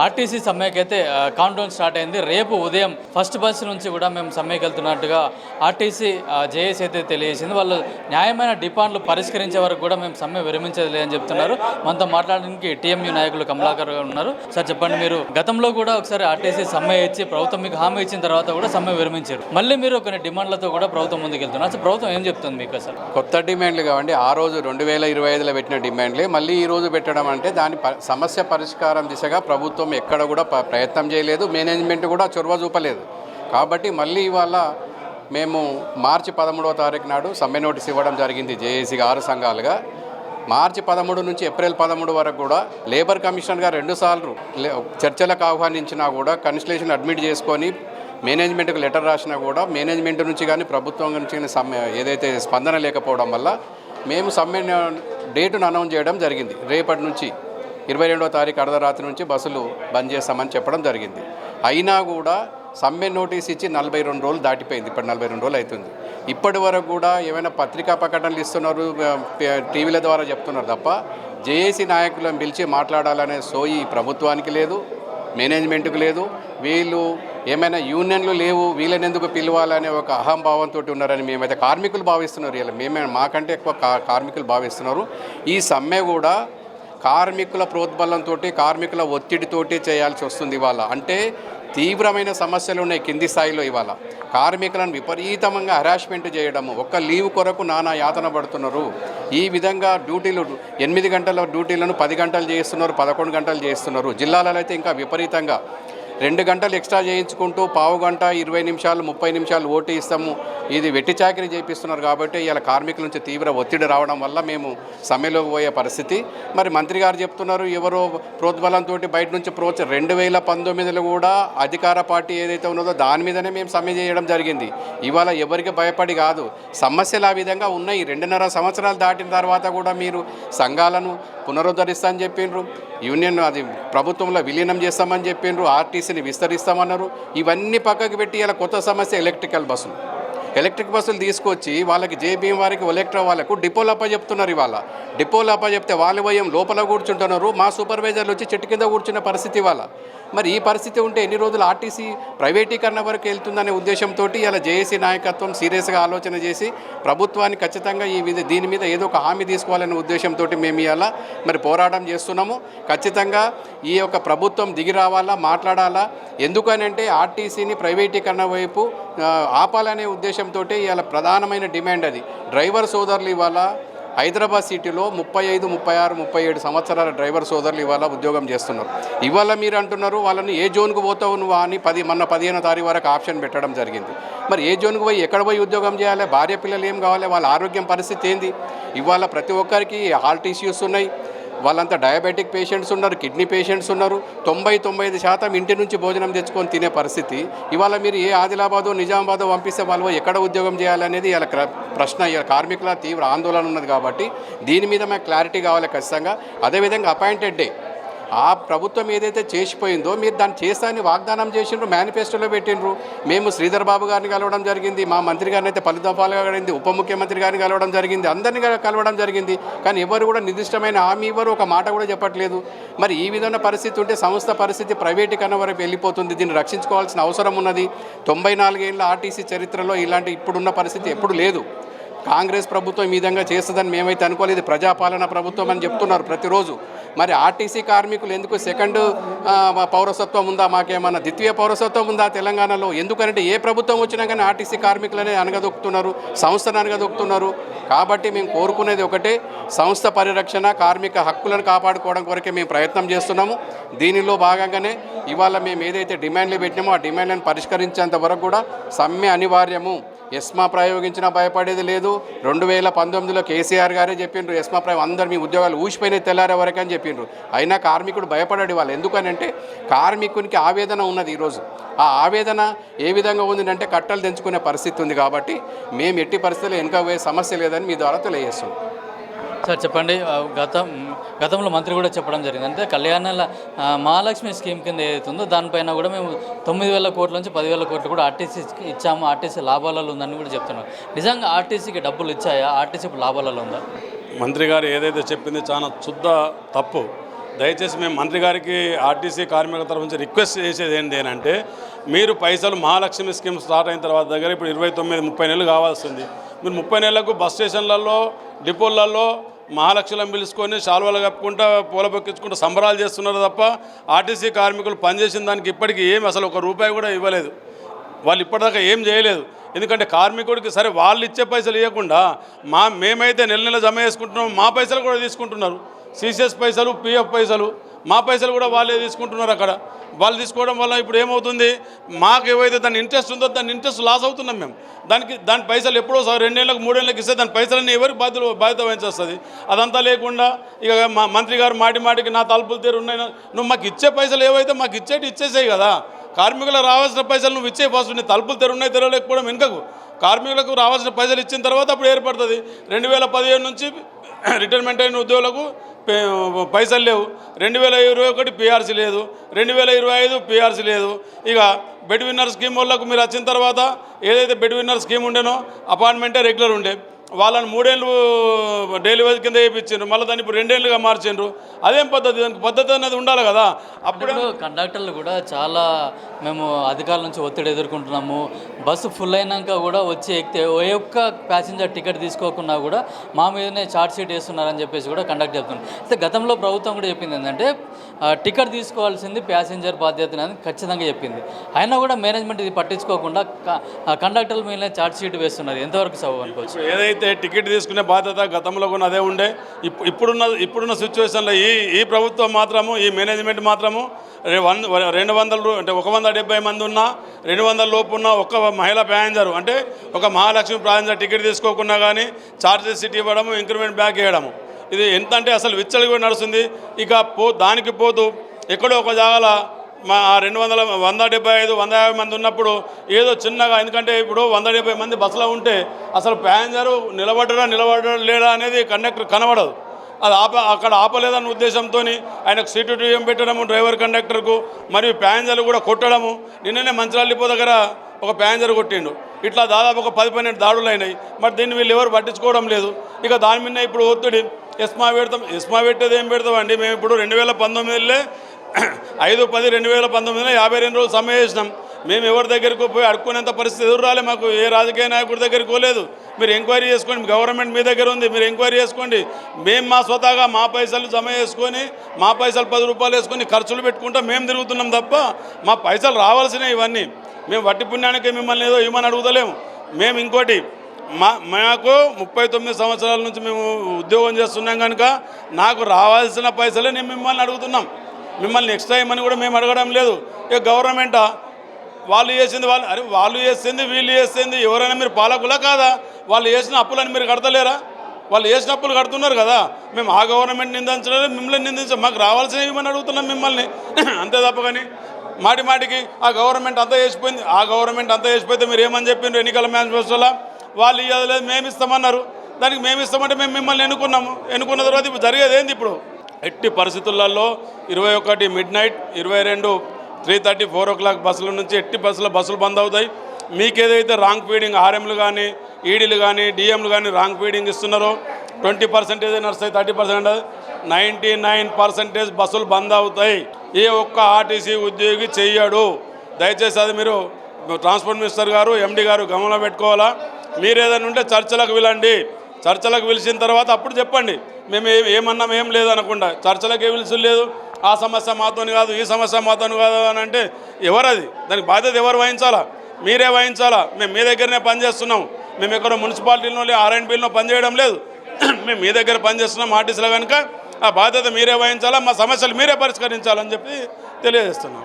RTC సమ్మెకి అయితే countdown start అయింది. రేపు ఉదయం ఫస్ట్ బస్ నుంచి కూడా మేము సమ్మెకి వెళ్తున్నట్టుగా ఆర్టీసీ జేఏసీ అయితే తెలియజేసింది. వాళ్ళు న్యాయమైన డిమాండ్లు పరిష్కరించే వరకు కూడా మేము సమ్మె విరమించేది లేదని చెప్తున్నారు. మనతో మాట్లాడడానికి టీఎంయూ నాయకులు కమలాకర్ గారు ఉన్నారు. సార్ చెప్పండి, మీరు గతంలో కూడా ఒకసారి ఆర్టీసీ సమ్మె ఇచ్చి ప్రభుత్వం మీకు హామీ ఇచ్చిన తర్వాత కూడా సమ్మె విరమించారు. మళ్ళీ మీరు కొన్ని డిమాండ్లతో కూడా ప్రభుత్వం ముందుకు వెళ్తున్నారు. అసలు ప్రభుత్వం ఏం చెప్తుంది మీకు? అసలు కొత్త డిమాండ్లు కావండి. ఆ రోజు 2025లో పెట్టిన డిమాండ్లే మళ్ళీ ఈ రోజు పెట్టడం అంటే దాని సమస్య పరిష్కారం దిశగా ప్రభుత్వం ఎక్కడ కూడా ప్రయత్నం చేయలేదు, మేనేజ్మెంట్ కూడా చొరవ చూపలేదు. కాబట్టి మళ్ళీ ఇవాళ మేము మార్చి 13వ తారీఖు నాడు సమ్మె నోటీస్ ఇవ్వడం జరిగింది. జేఏసీగా 6 సంఘాలుగా మార్చి 13 నుంచి ఏప్రిల్ 13 వరకు కూడా లేబర్ కమిషనర్గా 2 సార్లు చర్చలకు ఆహ్వానించినా కూడా కన్సల్టేషన్ అడ్మిట్ చేసుకొని మేనేజ్మెంట్కి లెటర్ రాసినా కూడా మేనేజ్మెంట్ నుంచి కానీ ప్రభుత్వం నుంచి కానీ సమ్మె ఏదైతే స్పందన లేకపోవడం వల్ల మేము సమ్మె డేటును అనౌన్స్ చేయడం జరిగింది. రేపటి నుంచి 22వ తారీఖు అర్ధరాత్రి నుంచి బస్సులు బంద్ చేస్తామని చెప్పడం జరిగింది. అయినా కూడా సమ్మె నోటీస్ ఇచ్చి 42 రోజులు దాటిపోయింది. ఇప్పుడు 42 రోజులు అవుతుంది. ఇప్పటి వరకు కూడా ఏమైనా పత్రికా ప్రకటనలు ఇస్తున్నారు, టీవీల ద్వారా చెప్తున్నారు తప్ప జేఏసీ నాయకులను పిలిచి మాట్లాడాలనే సోయి ప్రభుత్వానికి లేదు, మేనేజ్మెంట్కి లేదు. వీళ్ళు ఏమైనా యూనియన్లు లేవు, వీళ్ళని ఎందుకు పిలవాలనే ఒక అహంభావంతో ఉన్నారని మేమైతే కార్మికులు భావిస్తున్నారు. ఇలా మాకంటే ఎక్కువ కార్మికులు భావిస్తున్నారు. ఈ సమ్మె కూడా కార్మికుల ప్రోద్బలంతో, కార్మికుల ఒత్తిడితోటి చేయాల్సి వస్తుంది. ఇవాళ అంటే తీవ్రమైన సమస్యలు ఉన్నాయి కింది స్థాయిలో. ఇవాళ కార్మికులను విపరీతంగా హరాస్మెంట్ చేయడము, ఒక్క లీవ్ కొరకు నానా యాతన పడుతున్నారు. ఈ విధంగా డ్యూటీలు 8 గంటల డ్యూటీలను 10 గంటలు చేస్తున్నారు, 11 గంటలు చేస్తున్నారు. జిల్లాలలో అయితే ఇంకా విపరీతంగా 2 గంటలు ఎక్స్ట్రా చేయించుకుంటూ పావు గంట 20 నిమిషాలు 30 నిమిషాలు ఓటీ ఇస్తాము. ఇది వెట్టి చాకరీ చేపిస్తున్నారు. కాబట్టి ఇలా కార్మికుల నుంచి తీవ్ర ఒత్తిడి రావడం వల్ల మేము సమ్మెలోకి పోయే పరిస్థితి. మరి మంత్రి గారు చెప్తున్నారు ఎవరో ప్రోద్బలంతో బయట నుంచి 2019లో కూడా అధికార పార్టీ ఏదైతే ఉన్నదో దాని మీదనే మేము సమ్మె చేయడం జరిగింది. ఇవాళ ఎవరికి భయపడి కాదు, సమస్యలు ఆ విధంగా ఉన్నాయి. 2.5 సంవత్సరాలు దాటిన తర్వాత కూడా మీరు సంఘాలను పునరుద్ధరిస్తామని చెప్పిండ్రు, యూనియన్ అది ప్రభుత్వంలో విలీనం చేస్తామని చెప్పిండ్రు, ఆర్టీసీని విస్తరిస్తామన్నారు. ఇవన్నీ పక్కకు పెట్టి ఇలా కొత్త సమస్య ఎలక్ట్రిక్ బస్సులు తీసుకొచ్చి వాళ్ళకి జేబీఎం వారికి ఎలక్ట్రా వాళ్ళకు డిపోలు అప్పచెప్తున్నారు. ఇవాళ డిపోలు అప్పచెప్తే వాళ్ళు భయం లోపల కూర్చుంటున్నారు, మా సూపర్వైజర్లు వచ్చి చెట్టు కింద కూర్చున్న పరిస్థితి ఇవాళ. మరి ఈ పరిస్థితి ఉంటే ఎన్ని రోజులు ఆర్టీసీ ప్రైవేటీకరణ వరకు వెళ్తుందనే ఉద్దేశంతో ఇలా జేఏసీ నాయకత్వం సీరియస్గా ఆలోచన చేసి ప్రభుత్వాన్ని ఖచ్చితంగా దీని మీద ఏదో ఒక హామీ తీసుకోవాలనే ఉద్దేశంతో మేము ఇలా మరి పోరాటం చేస్తున్నాము. ఖచ్చితంగా ఈ యొక్క ప్రభుత్వం దిగి రావాలా, మాట్లాడాలా. ఎందుకనంటే ఆర్టీసీని ప్రైవేటీకరణ వైపు ఆపాలనే ఉద్దేశంతో ఇవాళ ప్రధానమైన డిమాండ్ అది. డ్రైవర్ సోదరులు ఇవాళ హైదరాబాద్ సిటీలో 35, 36, 37 సంవత్సరాల డ్రైవర్ సోదరులు ఇవాళ ఉద్యోగం చేస్తున్నారు. ఇవాళ మీరు అంటున్నారు వాళ్ళని ఏ జోన్కు పోతావు నువ్వు అని మొన్న 15వ తారీఖు వరకు ఆప్షన్ పెట్టడం జరిగింది. మరి ఏ జోన్కు పోయి ఎక్కడ పోయి ఉద్యోగం చేయాలి, భార్య పిల్లలు ఏం కావాలి, వాళ్ళ ఆరోగ్యం పరిస్థితి ఏంది? ఇవాళ ప్రతి ఒక్కరికి హార్ట్ ఇష్యూస్ ఉన్నాయి, వాళ్ళంతా డయాబెటిక్ పేషెంట్స్ ఉన్నారు, కిడ్నీ పేషెంట్స్ ఉన్నారు. 90-95% ఇంటి నుంచి భోజనం తెచ్చుకొని తినే పరిస్థితి. ఇవాళ మీరు ఏ ఆదిలాబాదో నిజామాబాదో పంపిస్తే వాళ్ళు ఎక్కడ ఉద్యోగం చేయాలనేది ఇలా ప్రశ్న. ఇలా కార్మికుల తీవ్ర ఆందోళన ఉన్నది. కాబట్టి దీని మీద మాకు క్లారిటీ కావాలి ఖచ్చితంగా. అదేవిధంగా అపాయింటెడ్ డే ఆ ప్రభుత్వం ఏదైతే చేసిపోయిందో మీరు దాన్ని చేస్తానని వాగ్దానం చేసిండ్రు, మేనిఫెస్టోలో పెట్టిండ్రు. మేము శ్రీధర్ బాబు గారిని కలవడం జరిగింది, మా మంత్రి గారిని అయితే 10 దఫాలుగా కలిగింది, ఉప ముఖ్యమంత్రి గారిని కలవడం జరిగింది, అందరినీ కలవడం జరిగింది. కానీ ఎవరు కూడా నిర్దిష్టమైన హామీ ఇవ్వరు, ఒక మాట కూడా చెప్పట్లేదు. మరి ఈ విధమైన పరిస్థితి ఉంటే సంస్థ పరిస్థితి ప్రైవేటీకరణ వరకు వెళ్ళిపోతుంది. దీన్ని రక్షించుకోవాల్సిన అవసరం ఉన్నది. 94 ఏళ్ళ ఆర్టీసీ చరిత్రలో ఇలాంటి ఇప్పుడున్న పరిస్థితి ఎప్పుడు లేదు. కాంగ్రెస్ ప్రభుత్వం ఈ విధంగా చేస్తుందని మేమైతే అనుకోలేదు. ప్రజాపాలన ప్రభుత్వం అని చెప్తున్నారు ప్రతిరోజు. మరి ఆర్టీసీ కార్మికులు ఎందుకు సెకండ్ పౌరసత్వం ఉందా, మాకేమన్నా ద్వితీయ పౌరసత్వం ఉందా తెలంగాణలో? ఎందుకంటే ఏ ప్రభుత్వం వచ్చినా కానీ ఆర్టీసీ కార్మికులనే అనగదొక్కుతున్నారు, సంస్థను అనగదొక్కుతున్నారు. కాబట్టి మేము కోరుకునేది ఒకటే, సంస్థ పరిరక్షణ, కార్మిక హక్కులను కాపాడుకోవడం కొరకే మేము ప్రయత్నం చేస్తున్నాము. దీనిలో భాగంగానే ఇవాళ మేము ఏదైతే డిమాండ్లు పెట్టినామో ఆ డిమాండ్లను పరిష్కరించేంత వరకు కూడా సమ్మె అనివార్యము. ఎస్మా ప్రయోగించినా భయపడేది లేదు. 2019లో కేసీఆర్ గారే చెప్పిండ్రు ఎస్మా అందరు మీ ఉద్యోగాలు ఊసిపోయిన తెల్లారే వరకు అని చెప్పిండ్రు. అయినా కార్మికుడు భయపడాడు వాళ్ళు. ఎందుకనంటే కార్మికునికి ఆవేదన ఉన్నది. ఈరోజు ఆ ఆవేదన ఏ విధంగా ఉందంటే కట్టలు తెంచుకునే పరిస్థితి ఉంది. కాబట్టి మేము ఎట్టి పరిస్థితుల్లో వెనుక పోయే సమస్య లేదని మీ ద్వారా తెలియజేస్తున్నాం. సార్ చెప్పండి, గతంలో మంత్రి కూడా చెప్పడం జరిగింది, అంటే కళ్యాణాల మహాలక్ష్మి స్కీమ్ కింద ఏదైతుందో దానిపైన కూడా మేము 9,000 కోట్ల నుంచి 10,000 కోట్లు కూడా ఆర్టీసీకి ఇచ్చాము, ఆర్టీసీ లాభాలలో ఉందని కూడా చెప్తున్నారు. నిజంగా ఆర్టీసీకి డబ్బులు ఇచ్చాయా? ఆర్టీసీ లాభాలలో ఉందా? మంత్రి గారు ఏదైతే చెప్పింది చాలా శుద్ధ తప్పు. దయచేసి మేము మంత్రి గారికి ఆర్టీసీ కార్మికుల తరఫు నుంచి రిక్వెస్ట్ చేసేది ఏంటి అంటే, మీరు పైసలు మహాలక్ష్మి స్కీమ్ స్టార్ట్ అయిన తర్వాత దగ్గర ఇప్పుడు 29-30 నెలలు కావాల్సింది. మీరు 30 నెలలకు బస్ స్టేషన్లలో డిపోలలో మహాలక్ష్మిలను పిలుచుకొని శాల్వాలు కప్పుకుంటా పూల బొక్కించుకుంటూ సంబరాలు చేస్తున్నారు తప్ప ఆర్టీసీ కార్మికులు పనిచేసిన దానికి ఇప్పటికీ ఏమి అసలు ₹1 కూడా ఇవ్వలేదు. వాళ్ళు ఇప్పటిదాకా ఏం చేయలేదు. ఎందుకంటే కార్మికుడికి సరే వాళ్ళు ఇచ్చే పైసలు ఇవ్వకుండా మేమైతే నెల జమ చేసుకుంటున్నాం, మా పైసలు కూడా తీసుకుంటున్నారు. సిసిఎస్ పైసలు, పిఎఫ్ పైసలు, మా పైసలు కూడా వాళ్ళే తీసుకుంటున్నారు. అక్కడ వాళ్ళు తీసుకోవడం వల్ల ఇప్పుడు ఏమవుతుంది, మాకు ఏవైతే దాని ఇంట్రెస్ట్ ఉందో దాని ఇంట్రెస్ట్ లాస్ అవుతున్నాం మేము. దాని పైసలు ఎప్పుడో 2 ఏళ్ళకి 3 ఏళ్ళకి ఇస్తే దాని పైసలన్నీ ఎవరికి బాధ్యత వహించేస్తుంది. అదంతా లేకుండా ఇక మా మంత్రి గారు మాటికి నా తలుపులు తీరు ఉన్నాయి, నువ్వు మాకు ఇచ్చే పైసలు ఏవైతే మాకు ఇచ్చేసేయి కదా, కార్మికులకు రావాల్సిన పైసలు నువ్వు ఇచ్చే ఫస్ట్. నీ తలుపులు తెరున్నాయి తెరవలేకపోవడం వెనుకకు, కార్మికులకు రావాల్సిన పైసలు ఇచ్చిన తర్వాత అప్పుడు ఏర్పడుతుంది. 2017 నుంచి రిటైర్మెంట్ అయిన ఉద్యోగులకు పైసలు లేవు, 2021 పిఆర్సీ లేదు, 2025 పిఆర్సీ లేదు. ఇక బెడ్ విన్నర్ స్కీమ్ వాళ్ళకు మీరు వచ్చిన తర్వాత ఏదైతే బెడ్ విన్నర్ స్కీమ్ ఉండేనో అపాయింట్మెంటే రెగ్యులర్ ఉండే, వాళ్ళని 3 ఏళ్ళు డైలీ వేజ్ కింద వేయించారు, మళ్ళీ దాన్ని ఇప్పుడు 2 ఏళ్ళుగా మార్చిండ్రు. అదేం పద్ధతి? దానికి పద్ధతి అనేది ఉండాలి కదా. అప్పుడు కండక్టర్లు కూడా చాలా మేము అధికారుల నుంచి ఒత్తిడి ఎదుర్కొంటున్నాము. బస్సు ఫుల్ అయినాక కూడా వచ్చి ఎక్కితే ఏ ఒక్క ప్యాసింజర్ టికెట్ తీసుకోకుండా కూడా మా మీదనే చార్జ్ షీట్ వేస్తున్నారని చెప్పేసి కూడా కండక్టర్ చెప్తున్నారు. అయితే గతంలో ప్రభుత్వం కూడా చెప్పింది ఏంటంటే టికెట్ తీసుకోవాల్సింది ప్యాసింజర్ బాధ్యత అని ఖచ్చితంగా చెప్పింది. అయినా కూడా మేనేజ్మెంట్ ఇది పట్టించుకోకుండా కండక్టర్ల మీదనే చార్జ్ షీట్ వేస్తున్నారు. ఎంతవరకు సబబు అనుకోవచ్చు? ఏదైతే టికెట్ తీసుకునే బాధ్యత గతంలో కూడా అదే ఉండే, ఇప్పుడున్న సిచ్యువేషన్లో ఈ ప్రభుత్వం మాత్రము, ఈ మేనేజ్మెంట్ మాత్రము 200 అంటే 170 మంది ఉన్నా 200 లోపు ఉన్న ఒక్క మహిళా ప్యాసింజరు అంటే ఒక మహాలక్ష్మి ప్యాసింజర్ టికెట్ తీసుకోకుండా కానీ చార్జెస్ సీట్ ఇవ్వడము, ఇంక్రిమెంట్ బ్యాక్ వేయడము, ఇది ఎంత అంటే అసలు విచ్చలవిడి నడుస్తుంది. ఇక దానికి పోతూ ఎక్కడో ఒక జాగాల మా 175-150 మంది ఉన్నప్పుడు ఏదో చిన్నగా, ఎందుకంటే ఇప్పుడు 170 మంది బస్సులో ఉంటే అసలు ప్యాసింజరు నిలబడరా లేడా అనేది కండక్టర్ కనబడదు. అది అక్కడ ఆపలేదన్న ఉద్దేశంతో ఆయనకు సీటు టీఎం పెట్టడము, డ్రైవర్ కండక్టర్కు, మరియు ప్యాసింజర్లు కూడా కొట్టడము. నిన్ననే మంచిర్యాల డిపో దగ్గర ఒక ప్యాసింజర్ కొట్టిండు. ఇట్లా దాదాపు ఒక 10-12 దాడులు అయినాయి. మరి దీన్ని వీళ్ళు ఎవరు పట్టించుకోవడం లేదు. ఇక దాని మీద ఇప్పుడు ఒత్తిడి ఎస్మా పెట్టేది ఏం పెడతామండి. మేము ఇప్పుడు 2019 5/10/2019 52 రోజులు సమ్మె చేసినాం. మేము ఎవరి దగ్గరికి పోయి అడుక్కునేంత పరిస్థితి ఎదురు రాలే మాకు. ఏ రాజకీయ నాయకుడి దగ్గరికి పోలేదు. మీరు ఎంక్వైరీ చేసుకోండి, గవర్నమెంట్ మీ దగ్గర ఉంది, మీరు ఎంక్వైరీ చేసుకోండి. మేము మా స్వతహాగా మా పైసలు జమ చేసుకొని మా పైసలు ₹10 వేసుకొని ఖర్చులు పెట్టుకుంటా మేము తిరుగుతున్నాం తప్ప మా పైసలు రావాల్సినవి ఇవన్నీ. మేము వట్టి పుణ్యానికి మిమ్మల్ని ఏదో ఇవ్వమని అడుగుతలేము. మేము ఇంకోటి మాకు 39 సంవత్సరాల నుంచి మేము ఉద్యోగం చేస్తున్నాం కనుక నాకు రావాల్సిన పైసలే నేను మిమ్మల్ని అడుగుతున్నాం. మిమ్మల్ని ఎక్స్ట్రా ఇవ్వమని కూడా మేము అడగడం లేదు. ఇక గవర్నమెంటా వాళ్ళు చేసింది వీళ్ళు చేసింది ఎవరైనా మీరు పాలకులా కాదా? వాళ్ళు చేసిన అప్పులని మీరు కడతలేరా? వాళ్ళు చేసిన అప్పులు కడుతున్నారు కదా. మేము ఆ గవర్నమెంట్ నిందించలేదు, మిమ్మల్ని నిందించాం. మాకు రావాల్సినవి ఇవ్వమని అడుగుతున్నాం మిమ్మల్ని, అంతే తప్ప. కానీ మాటికి ఆ గవర్నమెంట్ అంతా చేసిపోయింది, ఆ గవర్నమెంట్ అంతా చేసిపోతే మీరు ఏమని చెప్పిండ్రు ఎన్నికల మేనిఫెస్టోలో? వాళ్ళు ఇవ్వలేదు, మేము ఇస్తామన్నారు. దానికి మేము ఇస్తామంటే మేము మిమ్మల్ని ఎన్నుకున్న తర్వాత ఇప్పుడు జరిగేది ఏంది? ఇప్పుడు ఎట్టి పరిస్థితులలో 21 midnight, 22 3:30 4 o'clock బస్సుల నుంచి ఎట్టి బస్సులు బంద్ అవుతాయి. మీకు ఏదైతే రాంగ్ ఫీడింగ్ ఆర్ఎంలు కానీ ఈడీలు కానీ డిఎంలు కానీ రాంగ్ ఫీడింగ్ ఇస్తున్నారో 20% నడుస్తాయి, 30% 99% బస్సులు బంద్ అవుతాయి. ఏ ఒక్క ఆర్టీసీ ఉద్యోగి చెయ్యడు. దయచేసి అది మీరు ట్రాన్స్పోర్ట్ మినిస్టర్ గారు, ఎండి గారు గమనంలో పెట్టుకోవాలా. మీరు ఏదైనా ఉంటే చర్చలకు పిలండి. చర్చలకు పిలిచిన తర్వాత అప్పుడు చెప్పండి. మేము ఏమన్నాం ఏం లేదు అనకుండా చర్చలకే పిలుచు లేదు. ఆ సమస్య మాతోని కాదు, ఈ సమస్య మాతోని కాదు అని అంటే ఎవరది? దానికి బాధ్యత ఎవరు వహించాలా? మీరే వహించాలా. మేము మీ దగ్గరనే పనిచేస్తున్నాం. మేము ఎక్కడ మున్సిపాలిటీలో R&Bలో పనిచేయడం లేదు. మేము మీ దగ్గర పనిచేస్తున్నాం ఆర్టీసీలో కనుక ఆ బాధ్యత మీరే వహించాలా, మా సమస్యలు మీరే పరిష్కరించాలని చెప్పి తెలియజేస్తున్నాం.